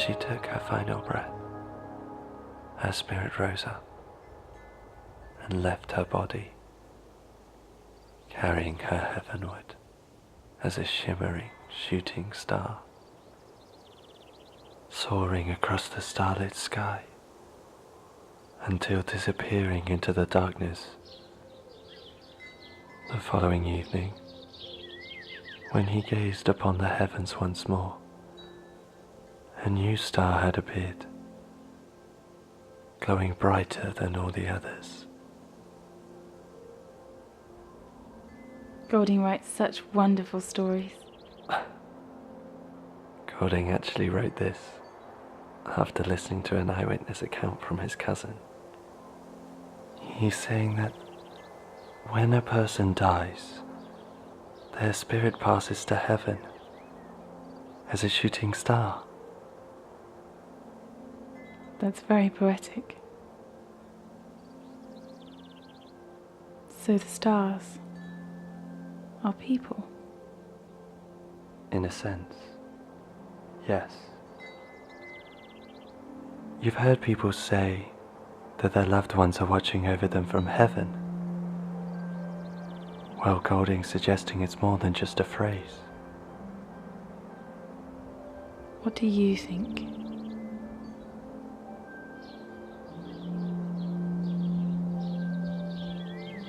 she took her final breath, her spirit rose up and left her body, carrying her heavenward as a shimmering shooting star, soaring across the starlit sky until disappearing into the darkness. The following evening, when he gazed upon the heavens once more, a new star had appeared, glowing brighter than all the others. Golding writes such wonderful stories. Golding actually wrote this after listening to an eyewitness account from his cousin. He's saying that when a person dies, their spirit passes to heaven as a shooting star. That's very poetic. So the stars are people. In a sense, yes. You've heard people say that their loved ones are watching over them from heaven. Well, Golding's suggesting it's more than just a phrase. What do you think?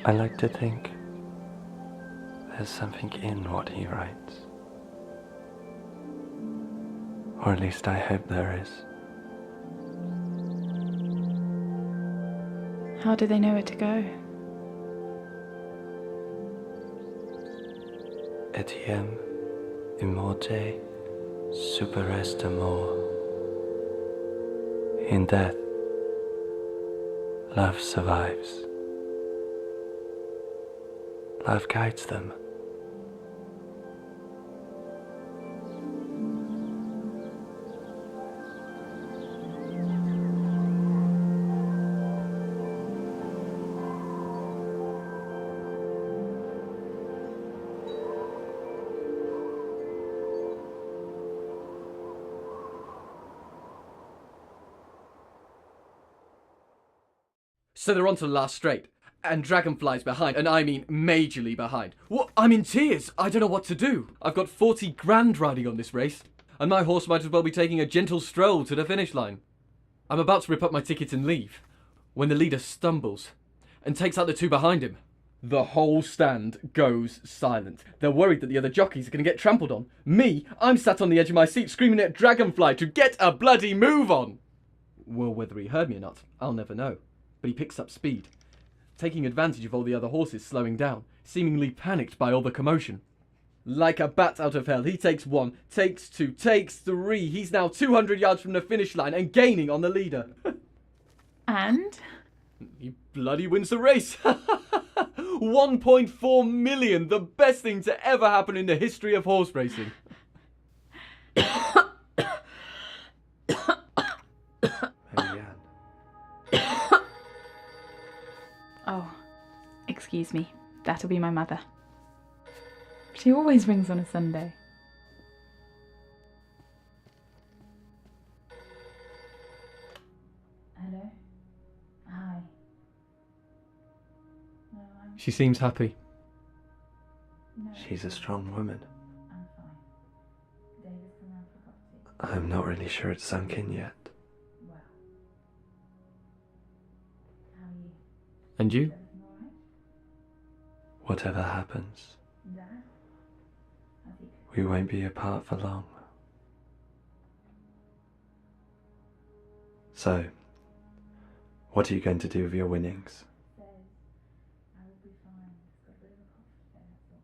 I like to think there's something in what he writes. Or at least I hope there is. How do they know where to go? Etiam immorte superest amor. In death, love survives. Love guides them. So they're on to the last straight, and Dragonfly's behind, and I mean majorly behind. What? I'm in tears. I don't know what to do. I've got 40 grand riding on this race, and my horse might as well be taking a gentle stroll to the finish line. I'm about to rip up my ticket and leave, when the leader stumbles and takes out the two behind him. The whole stand goes silent. They're worried that the other jockeys are going to get trampled on. Me, I'm sat on the edge of my seat screaming at Dragonfly to get a bloody move on. Well, whether he heard me or not, I'll never know. But he picks up speed, taking advantage of all the other horses slowing down, seemingly panicked by all the commotion. Like a bat out of hell, he takes one, takes two, takes three. He's now 200 yards from the finish line and gaining on the leader. And? He bloody wins the race. 1.4 million, the best thing to ever happen in the history of horse racing. Oh, excuse me. That'll be my mother. She always rings on a Sunday. Hello? Hi. No, She seems happy. She's a strong woman. I'm fine. David's come round for a cup of tea. I'm not really sure it's sunk in yet. Well. How are you? And you? Everything all right? Whatever happens, Dad? How's he? we won't be apart for long. So, what are you going to do with your winnings? Says I will be fine. Just got a bit of a cough today, that's all.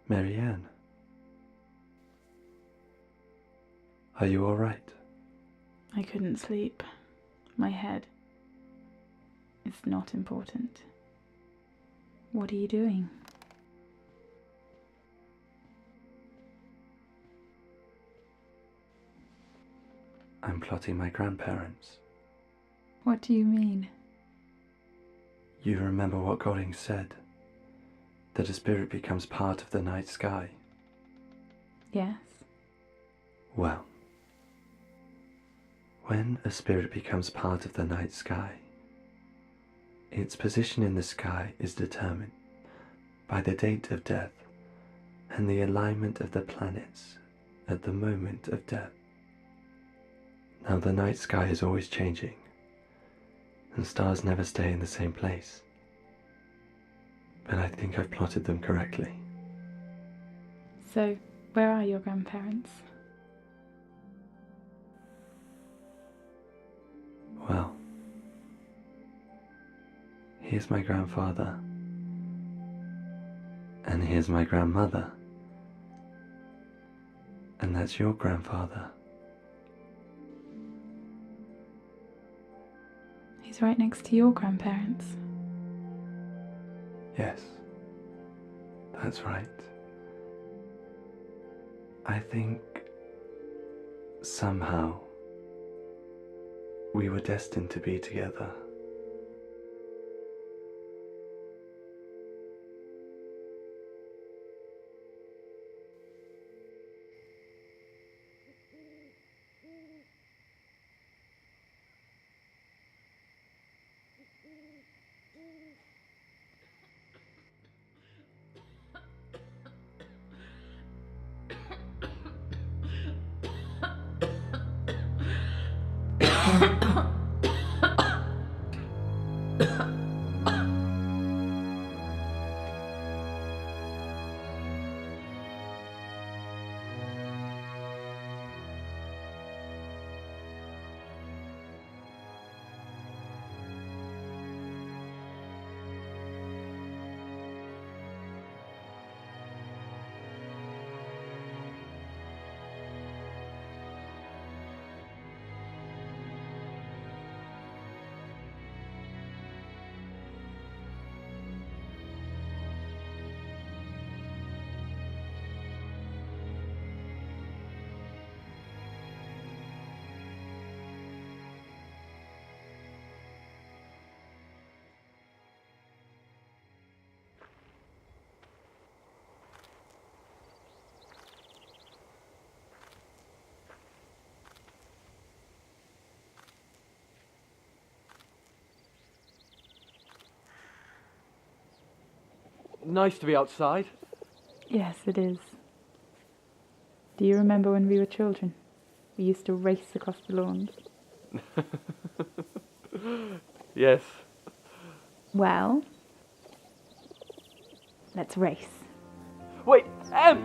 Marianne, are you all right? I couldn't sleep. My head. It's not important. What are you doing? I'm plotting my grandparents. What do you mean? You remember what Goring said? That a spirit becomes part of the night sky. Yes. Well, when a spirit becomes part of the night sky, its position in the sky is determined by the date of death and the alignment of the planets at the moment of death. Now the night sky is always changing, and stars never stay in the same place. But I think I've plotted them correctly. So, where are your grandparents? Well, here's my grandfather, and here's my grandmother, and that's your grandfather. He's right next to your grandparents. Yes, that's right. I think somehow we were destined to be together. Nice to be outside. Yes, it is. Do you remember when we were children? We used to race across the lawns. Yes. Well, let's race. Wait, Em!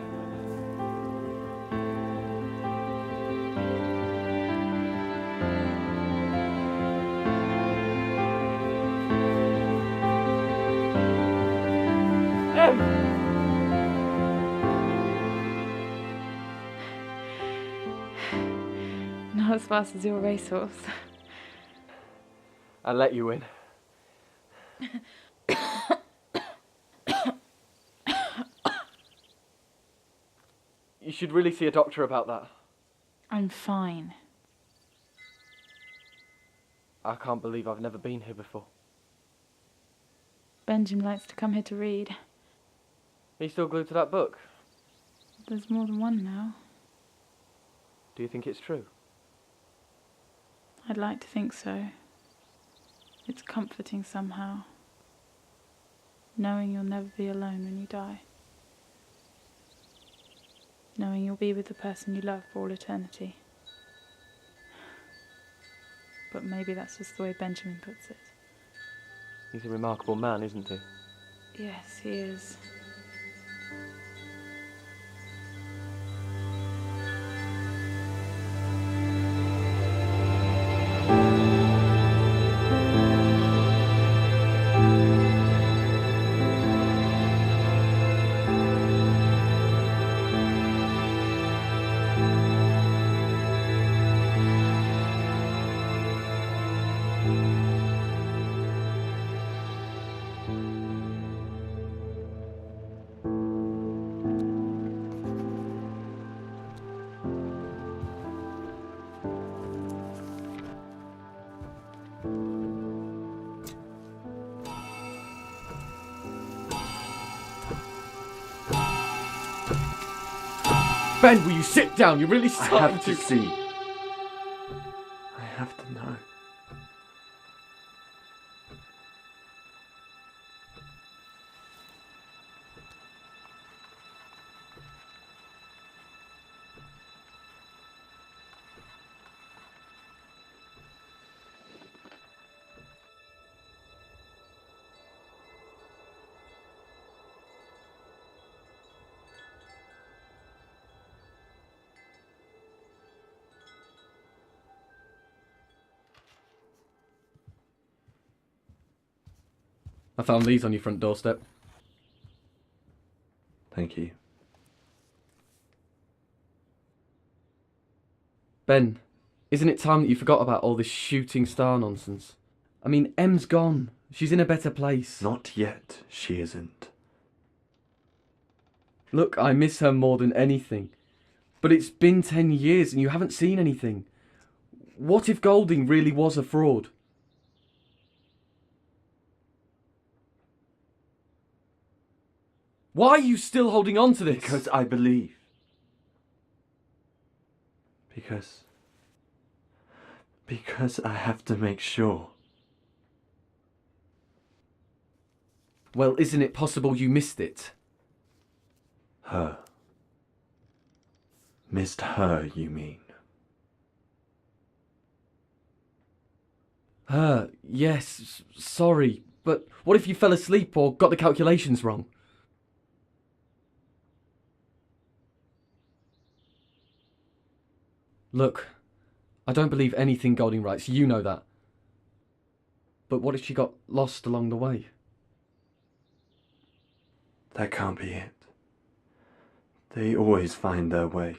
Not as fast as your racehorse. I'll let you win. You should really see a doctor about that. I'm fine. I can't believe I've never been here before. Benjamin likes to come here to read. Are you still glued to that book? There's more than one now. Do you think it's true? I'd like to think so. It's comforting somehow, knowing you'll never be alone when you die. Knowing you'll be with the person you love for all eternity. But maybe that's just the way Benjamin puts it. He's a remarkable man, isn't he? Yes, he is. Ben, will you sit down? You're really I starting have to see. I have to know. I found these on your front doorstep. Thank you. Ben, isn't it time that you forgot about all this shooting star nonsense? I mean, Em's gone. She's in a better place. Not yet, she isn't. Look, I miss her more than anything. But it's been 10 years and you haven't seen anything. What if Golding really was a fraud? Why are you still holding on to this? Because I believe. Because I have to make sure. Well, isn't it possible you missed it? Her. Missed her, you mean? Her, yes, sorry. But what if you fell asleep or got the calculations wrong? Look, I don't believe anything Golding writes, you know that. But what if she got lost along the way? That can't be it. They always find their way.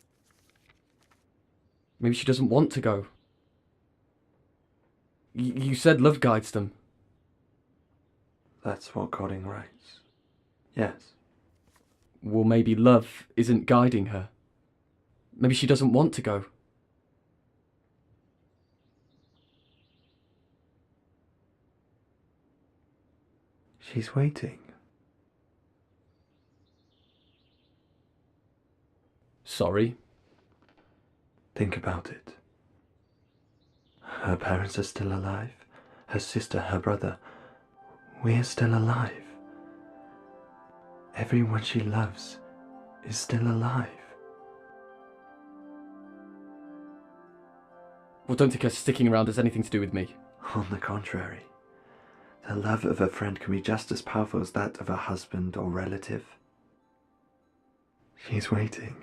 Maybe she doesn't want to go. You said love guides them. That's what Godding writes. Yes. Well, maybe love isn't guiding her. Maybe she doesn't want to go. She's waiting. Sorry. Think about it. Her parents are still alive. Her sister, her brother. We're still alive. Everyone she loves is still alive. Well, don't think her sticking around has anything to do with me. On the contrary, the love of a friend can be just as powerful as that of a husband or relative. She's waiting.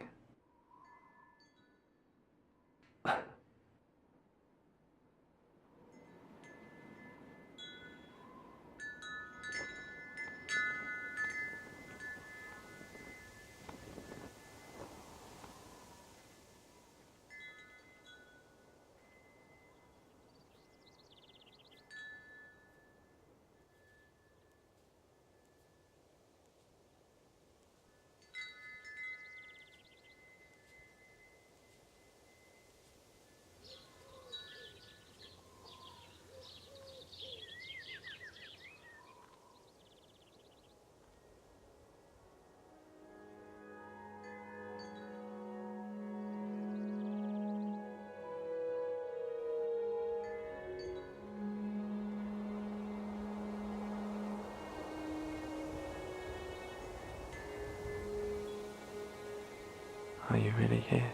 Are you really here?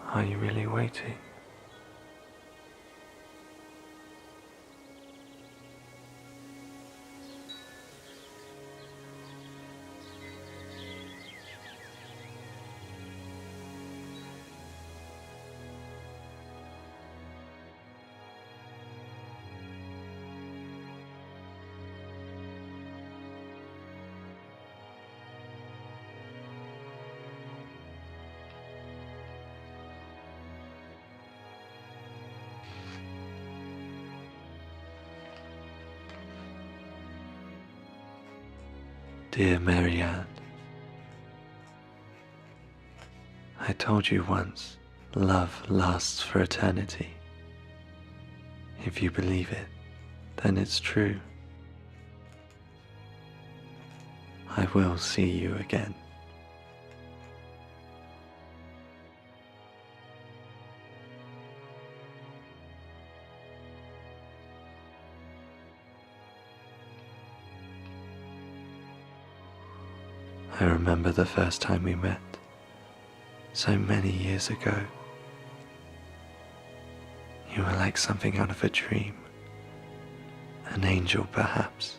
Are you really waiting? Dear Marianne, I told you once, love lasts for eternity. If you believe it, then it's true. will see you again. I remember the first time we met, so many years ago. You were like something out of a dream, an angel perhaps,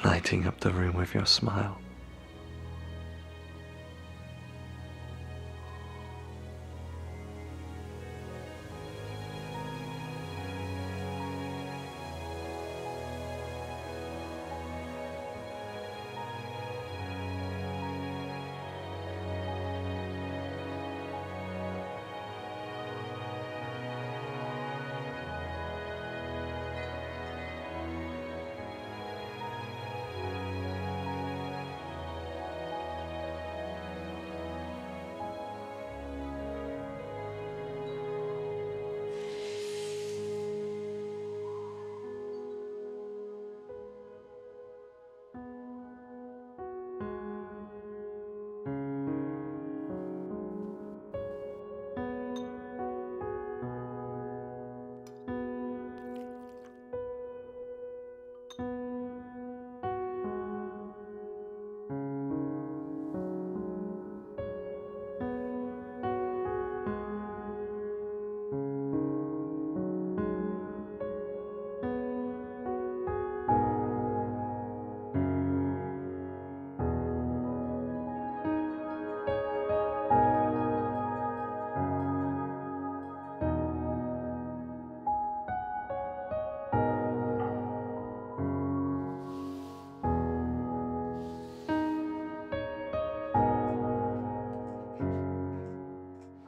lighting up the room with your smile.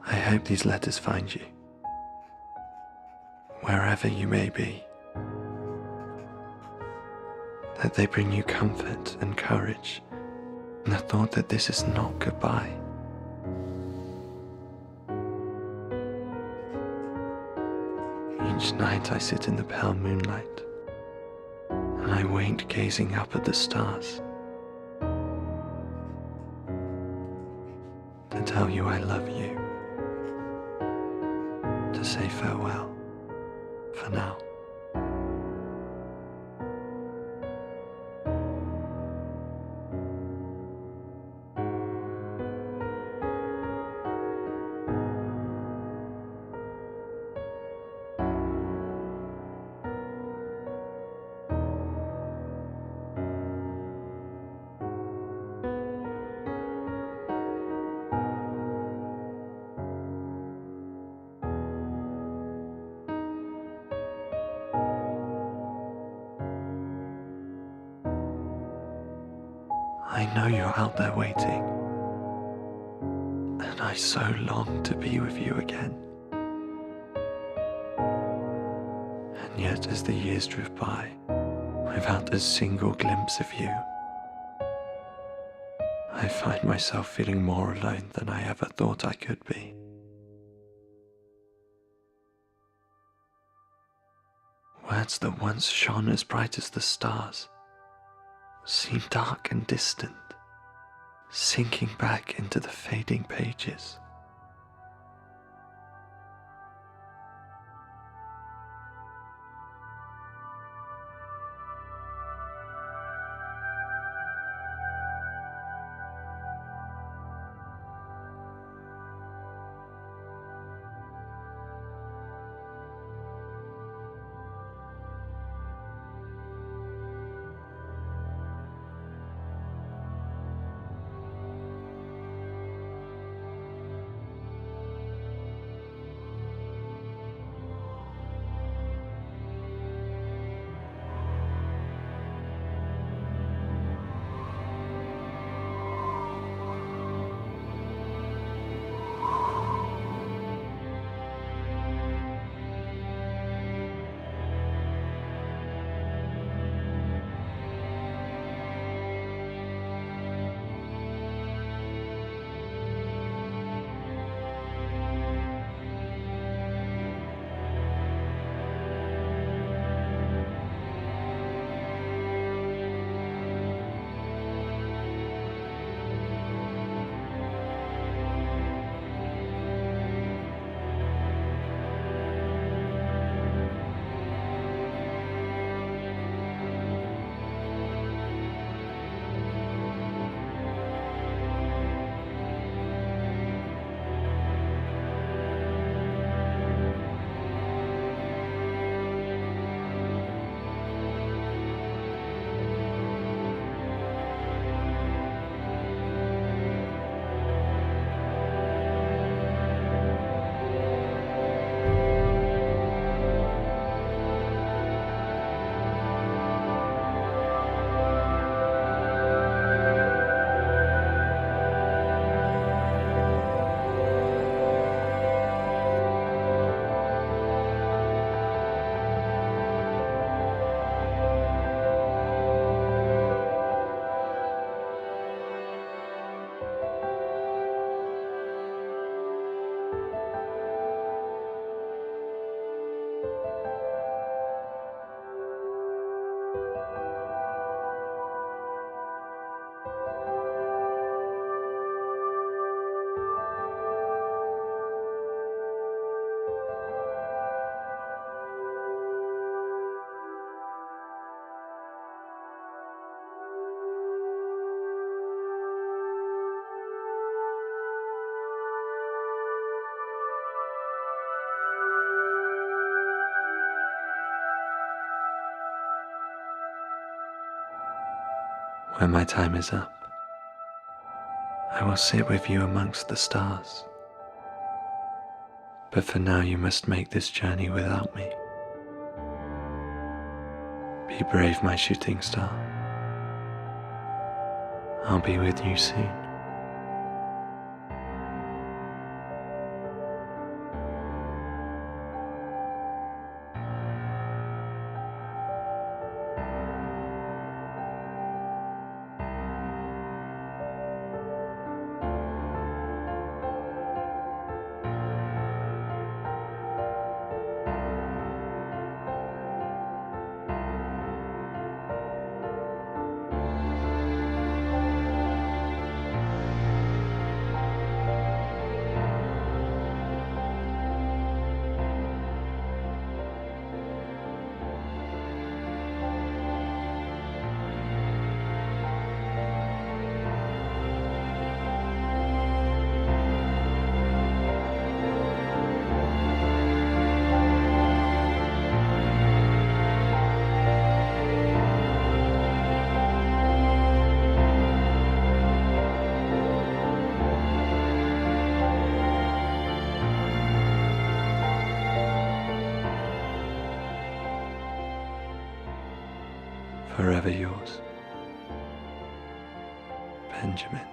I hope these letters find you, wherever you may be, that they bring you comfort and courage in the thought that this is not goodbye. Each night I sit in the pale moonlight and I wait gazing up at the stars to tell you I love you, to say farewell for now. I know you're out there waiting, and I so long to be with you again. And yet as the years drift by, without a single glimpse of you, I find myself feeling more alone than I ever thought I could be. Words that once shone as bright as the stars seem dark and distant, sinking back into the fading pages. When my time is up, I will sit with you amongst the stars. But for now you must make this journey without me. Be brave, my shooting star. I'll be with you soon. Forever yours, Benjamin.